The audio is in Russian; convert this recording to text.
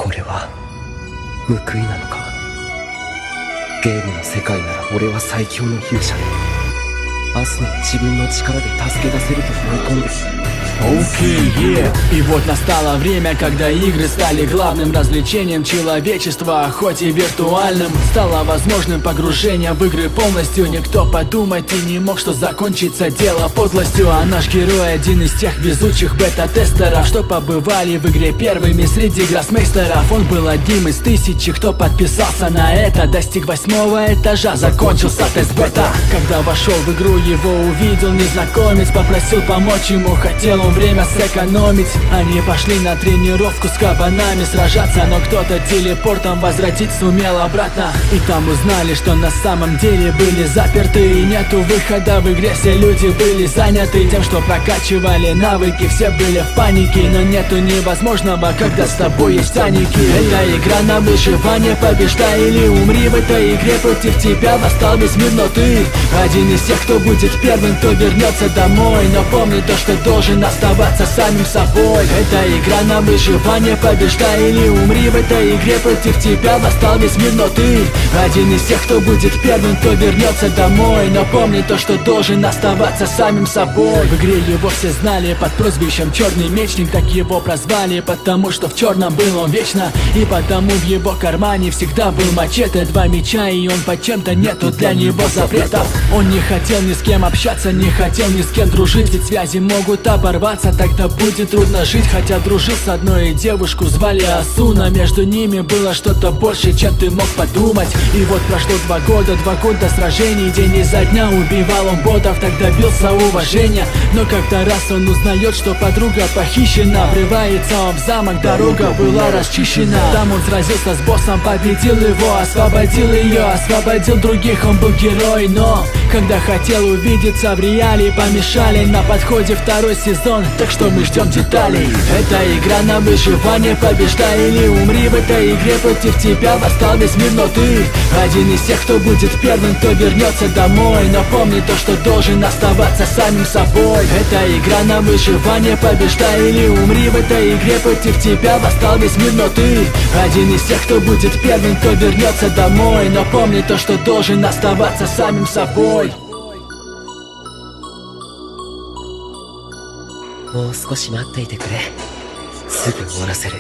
これは報いなのか。ゲームの世界なら俺は最強の勇者で明日の自分の力で助け出せると思い込んでる。Окей, И вот настало время, когда игры стали главным развлечением человечества, хоть и виртуальным. Стало возможным погружение в игры полностью. Никто подумать и не мог, что закончится дело подлостью. А наш герой один из тех везучих бета-тестеров, что побывали в игре первыми среди гроссмейстеров. Он был одним из тысячи, кто подписался на это. Достиг 8-го этажа, закончился тест бета. Когда вошел в игру, его увидел незнакомец, попросил помочь ему, хотел он время сэкономить. Они пошли на тренировку с кабанами сражаться, но кто-то телепортом возвратить сумел обратно. И там узнали, что на самом деле были заперты, и нету выхода в игре, все люди были заняты тем, что прокачивали навыки. Все были в панике, но нету невозможного, когда с тобой есть аники. Это игра на выживание, побеждай или умри. В этой игре против тебя восстал весь мир, но ты один из тех, кто будет первым, кто вернется домой. Но помни то, что должен оставаться самим собой. Это игра на выживание, побеждай или умри. В этой игре против тебя восстал весь мир, но ты один из тех, кто будет первым, кто вернется домой. Но помни то, что должен оставаться самим собой. В игре его все знали под прозвищем Черный Мечник. Так его прозвали, потому что в черном был он вечно. И потому в его кармане всегда был мачете. 2 меча, и он под чем-то, нету для него запретов. Он не хотел ни с кем общаться, не хотел ни с кем дружить, ведь связи могут оборваться, тогда будет трудно жить. Хотя дружил с одной, девушку звали Асуна. Между ними было что-то больше, чем ты мог подумать. И вот прошло 2 года, 2 года сражений. День изо дня убивал он ботов, так добился уважения. Но как-то раз он узнает, что подруга похищена. Врывается он в замок, дорога была расчищена. Там он сразился с боссом, победил его, освободил ее, освободил других, он был герой. Но когда хотел увидеться в реале, помешали. На подходе 2-й сезон, так что мы ждем деталей. Это игра на выживание, побеждай или умри. В этой игре против тебя восстал весь мир, но ты один из тех, кто будет первым, кто вернется домой. Но помни то, что должен оставаться самим собой. Это игра на выживание, побеждай или умри. В этой игре против тебя восстал весь мир, но ты один из тех, кто будет первым, кто вернется домой. Но помни то, что должен оставаться самим собой. もう少し待っていてくれ。すぐ終わらせる。